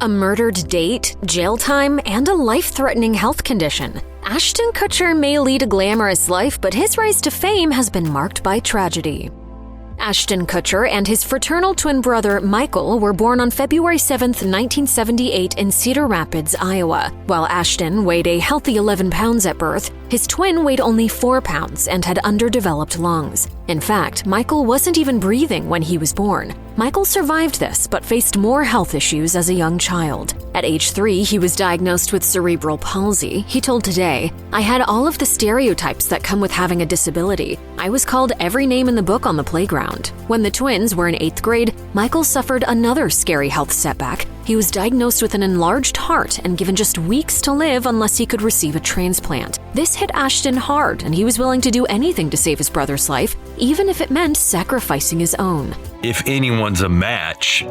A murdered date, jail time, and a life-threatening health condition. Ashton Kutcher may lead a glamorous life, but his rise to fame has been marked by tragedy. Ashton Kutcher and his fraternal twin brother Michael were born on February 7, 1978 in Cedar Rapids, Iowa. While Ashton weighed a healthy 11 pounds at birth, his twin weighed only 4 pounds and had underdeveloped lungs. In fact, Michael wasn't even breathing when he was born. Michael survived this, but faced more health issues as a young child. At age 3, he was diagnosed with cerebral palsy. He told Today, "I had all of the stereotypes that come with having a disability. I was called every name in the book on the playground." When the twins were in 8th grade, Michael suffered another scary health setback. He was diagnosed with an enlarged heart and given just weeks to live unless he could receive a transplant. This hit Ashton hard, and he was willing to do anything to save his brother's life, even if it meant sacrificing his own. If anyone's a match,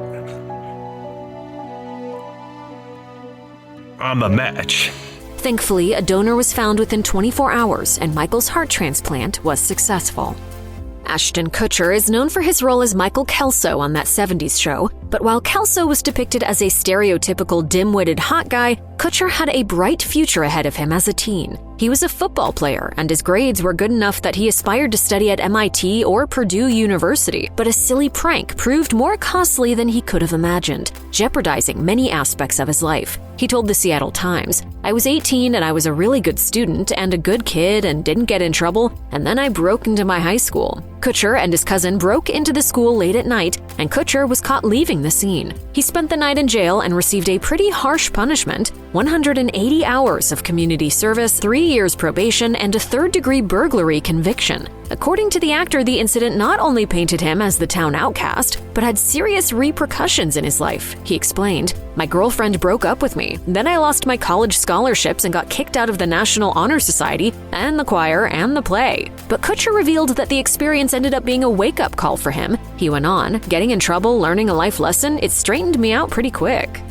I'm a match. Thankfully, a donor was found within 24 hours, and Michael's heart transplant was successful. Ashton Kutcher is known for his role as Michael Kelso on That 70s Show, but while Kelso was depicted as a stereotypical dim-witted hot guy, Kutcher had a bright future ahead of him as a teen. He was a football player, and his grades were good enough that he aspired to study at MIT or Purdue University, but a silly prank proved more costly than he could have imagined, jeopardizing many aspects of his life. He told the Seattle Times, "I was 18 and I was a really good student and a good kid and didn't get in trouble, and then I broke into my high school." Kutcher and his cousin broke into the school late at night, and Kutcher was caught leaving the scene. He spent the night in jail and received a pretty harsh punishment: 180 hours of community service, 3 years probation, and a third-degree burglary conviction. According to the actor, the incident not only painted him as the town outcast, but had serious repercussions in his life. He explained, "My girlfriend broke up with me. Then I lost my college scholarships and got kicked out of the National Honor Society and the choir and the play." But Kutcher revealed that the experience ended up being a wake-up call for him. He went on, "Getting in trouble, learning a life lesson, it straightened me out pretty quick."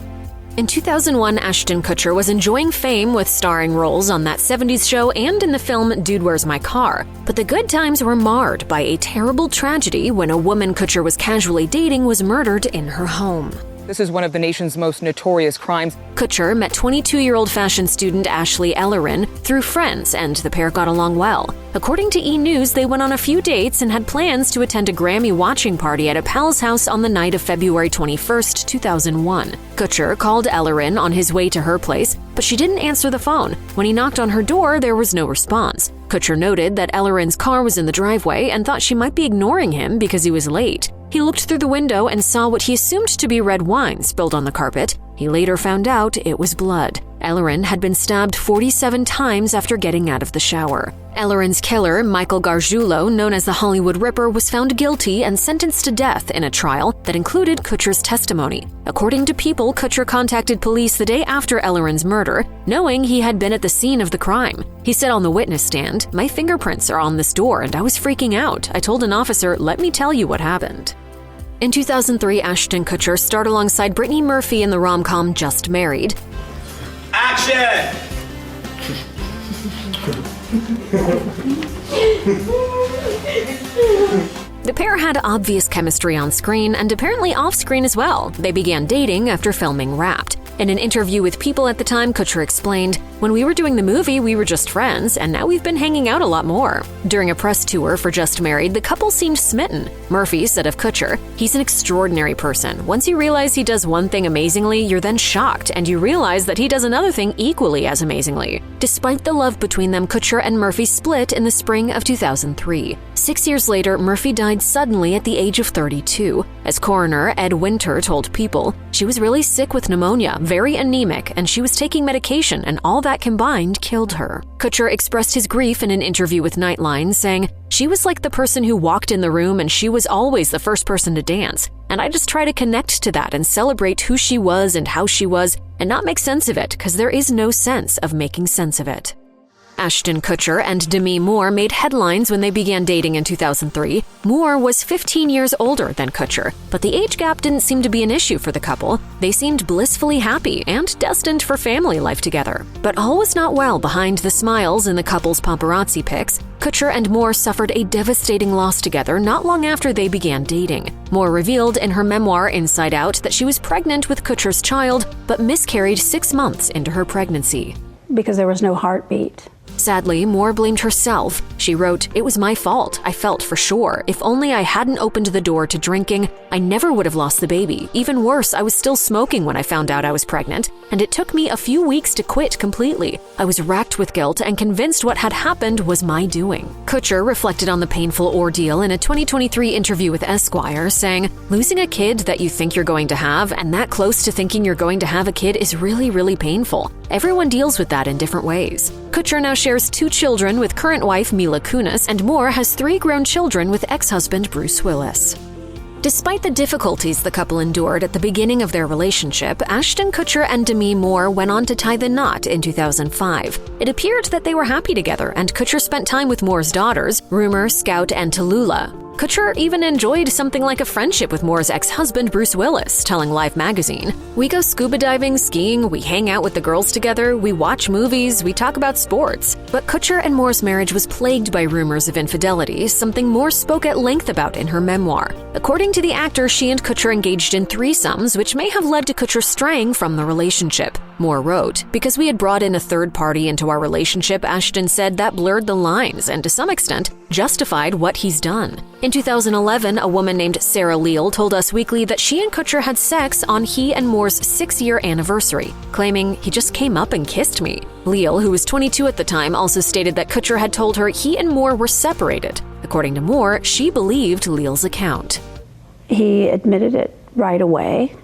In 2001, Ashton Kutcher was enjoying fame with starring roles on That 70s Show and in the film Dude, Where's My Car? But the good times were marred by a terrible tragedy when a woman Kutcher was casually dating was murdered in her home. This is one of the nation's most notorious crimes. Kutcher met 22-year-old fashion student Ashley Ellerin through friends, and the pair got along well. According to E! News, they went on a few dates and had plans to attend a Grammy watching party at a pal's house on the night of February 21, 2001. Kutcher called Ellerin on his way to her place, but she didn't answer the phone. When he knocked on her door, there was no response. Kutcher noted that Ellerin's car was in the driveway and thought she might be ignoring him because he was late. He looked through the window and saw what he assumed to be red wine spilled on the carpet. He later found out it was blood. Ellerin had been stabbed 47 times after getting out of the shower. Ellerin's killer, Michael Gargiulo, known as the Hollywood Ripper, was found guilty and sentenced to death in a trial that included Kutcher's testimony. According to People, Kutcher contacted police the day after Ellerin's murder, knowing he had been at the scene of the crime. He said on the witness stand, "My fingerprints are on this door and I was freaking out. I told an officer, 'Let me tell you what happened.'" In 2003, Ashton Kutcher starred alongside Brittany Murphy in the rom-com Just Married. Action! The pair had obvious chemistry on screen and apparently off-screen as well. They began dating after filming Wrapped. In an interview with People at the time, Kutcher explained, "When we were doing the movie, we were just friends, and now we've been hanging out a lot more." During a press tour for Just Married, the couple seemed smitten. Murphy said of Kutcher, "He's an extraordinary person. Once you realize he does one thing amazingly, you're then shocked, and you realize that he does another thing equally as amazingly." Despite the love between them, Kutcher and Murphy split in the spring of 2003. 6 years later, Murphy died suddenly at the age of 32. As coroner Ed Winter told People, "She was really sick with pneumonia, very anemic, and she was taking medication, and all that combined killed her." Kutcher expressed his grief in an interview with Nightline, saying, "She was like the person who walked in the room and she was always the first person to dance. And I just try to connect to that and celebrate who she was and how she was and not make sense of it, because there is no sense of making sense of it." Ashton Kutcher and Demi Moore made headlines when they began dating in 2003. Moore was 15 years older than Kutcher, but the age gap didn't seem to be an issue for the couple. They seemed blissfully happy and destined for family life together. But all was not well behind the smiles in the couple's paparazzi pics. Kutcher and Moore suffered a devastating loss together not long after they began dating. Moore revealed in her memoir Inside Out that she was pregnant with Kutcher's child, but miscarried 6 months into her pregnancy. Because there was no heartbeat. Sadly, Moore blamed herself. She wrote, "It was my fault, I felt for sure. If only I hadn't opened the door to drinking, I never would have lost the baby. Even worse, I was still smoking when I found out I was pregnant, and it took me a few weeks to quit completely. I was racked with guilt and convinced what had happened was my doing." Kutcher reflected on the painful ordeal in a 2023 interview with Esquire, saying, "Losing a kid that you think you're going to have and that close to thinking you're going to have a kid is really, really painful. Everyone deals with that in different ways." Kutcher now shares 2 children with current wife Mila Kunis, and Moore has 3 grown children with ex-husband Bruce Willis. Despite the difficulties the couple endured at the beginning of their relationship, Ashton Kutcher and Demi Moore went on to tie the knot in 2005. It appeared that they were happy together, and Kutcher spent time with Moore's daughters, Rumor, Scout, and Tallulah. Kutcher even enjoyed something like a friendship with Moore's ex-husband Bruce Willis, telling Life magazine, "We go scuba diving, skiing, we hang out with the girls together, we watch movies, we talk about sports." But Kutcher and Moore's marriage was plagued by rumors of infidelity, something Moore spoke at length about in her memoir. According to the actor, she and Kutcher engaged in threesomes, which may have led to Kutcher straying from the relationship. Moore wrote, "Because we had brought in a third party into our relationship, Ashton said that blurred the lines and to some extent justified what he's done." In 2011, a woman named Sarah Leal told Us Weekly that she and Kutcher had sex on he and Moore's 6-year anniversary, claiming, "He just came up and kissed me." Leal, who was 22 at the time, also stated that Kutcher had told her he and Moore were separated. According to Moore, she believed Leal's account. He admitted it right away.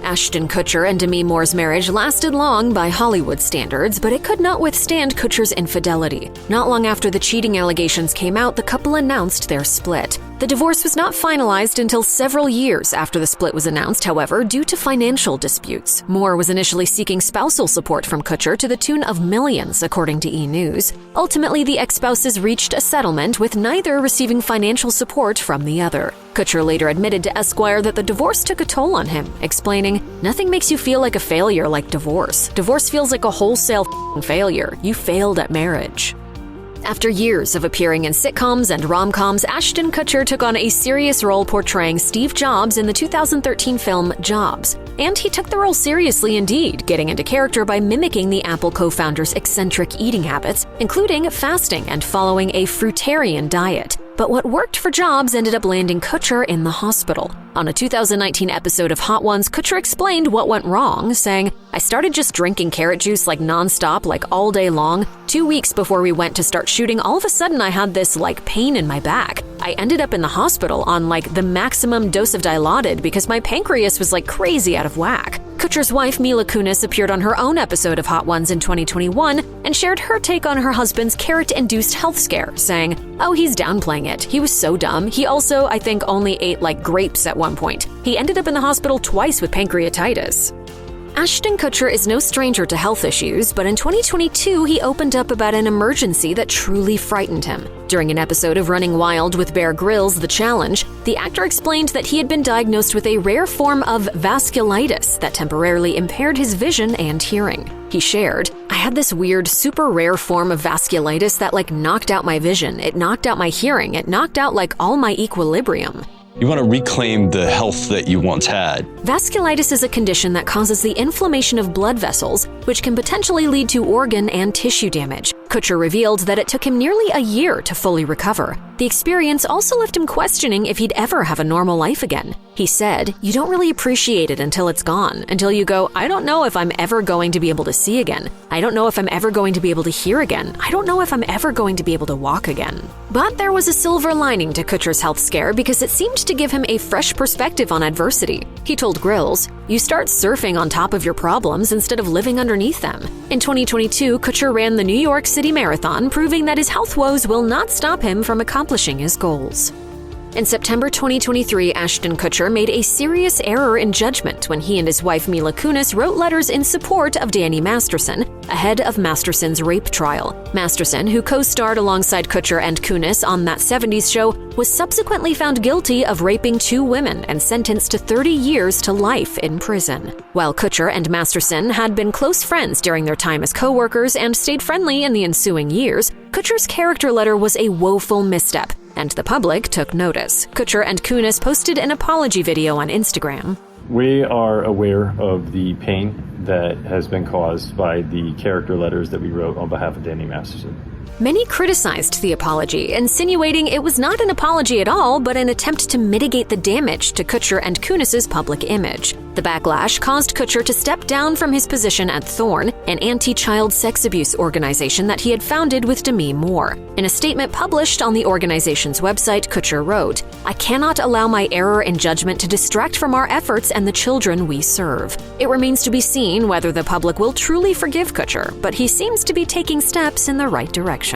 Ashton Kutcher and Demi Moore's marriage lasted long by Hollywood standards, but it could not withstand Kutcher's infidelity. Not long after the cheating allegations came out, the couple announced their split. The divorce was not finalized until several years after the split was announced, however, due to financial disputes. Moore was initially seeking spousal support from Kutcher to the tune of millions, according to E! News. Ultimately, the ex-spouses reached a settlement, with neither receiving financial support from the other. Kutcher later admitted to Esquire that the divorce took a toll on him, explaining, "Nothing makes you feel like a failure like divorce. Divorce feels like a wholesale failure. You failed at marriage." After years of appearing in sitcoms and rom-coms, Ashton Kutcher took on a serious role portraying Steve Jobs in the 2013 film Jobs. And he took the role seriously indeed, getting into character by mimicking the Apple co-founder's eccentric eating habits, including fasting and following a fruitarian diet. But what worked for Jobs ended up landing Kutcher in the hospital. On a 2019 episode of Hot Ones, Kutcher explained what went wrong, saying, "I started just drinking carrot juice like nonstop, like all day long. 2 weeks before we went to start shooting, all of a sudden I had this pain in my back. I ended up in the hospital on the maximum dose of Dilaudid because my pancreas was crazy out of whack." Kutcher's wife Mila Kunis appeared on her own episode of Hot Ones in 2021 and shared her take on her husband's carrot-induced health scare, saying, "Oh, he's downplaying it. He was so dumb. He also, I think, only ate grapes at one point. He ended up in the hospital twice with pancreatitis." Ashton Kutcher is no stranger to health issues, but in 2022 he opened up about an emergency that truly frightened him. During an episode of Running Wild with Bear Grylls' The Challenge, the actor explained that he had been diagnosed with a rare form of vasculitis that temporarily impaired his vision and hearing. He shared, "I had this weird, super rare form of vasculitis that knocked out my vision, it knocked out my hearing, it knocked out all my equilibrium." You want to reclaim the health that you once had. Vasculitis is a condition that causes the inflammation of blood vessels, which can potentially lead to organ and tissue damage. Kutcher revealed that it took him nearly a year to fully recover. The experience also left him questioning if he'd ever have a normal life again. He said, "You don't really appreciate it until it's gone, until you go, I don't know if I'm ever going to be able to see again. I don't know if I'm ever going to be able to hear again. I don't know if I'm ever going to be able to walk again." But there was a silver lining to Kutcher's health scare because it seemed to give him a fresh perspective on adversity. He told Grylls, "You start surfing on top of your problems instead of living underneath them." In 2022, Kutcher ran the New York City Marathon, proving that his health woes will not stop him from accomplishing his goals. In September 2023, Ashton Kutcher made a serious error in judgment when he and his wife Mila Kunis wrote letters in support of Danny Masterson ahead of Masterson's rape trial. Masterson, who co-starred alongside Kutcher and Kunis on That 70s Show, was subsequently found guilty of raping 2 women and sentenced to 30 years to life in prison. While Kutcher and Masterson had been close friends during their time as co-workers and stayed friendly in the ensuing years, Kutcher's character letter was a woeful misstep, and the public took notice. Kutcher and Kunis posted an apology video on Instagram. We are aware of the pain that has been caused by the character letters that we wrote on behalf of Danny Masterson. Many criticized the apology, insinuating it was not an apology at all, but an attempt to mitigate the damage to Kutcher and Kunis's public image. The backlash caused Kutcher to step down from his position at Thorn, an anti-child sex abuse organization that he had founded with Demi Moore. In a statement published on the organization's website, Kutcher wrote, "I cannot allow my error in judgment to distract from our efforts and the children we serve. It remains to be seen whether the public will truly forgive Kutcher, but he seems to be taking steps in the right direction."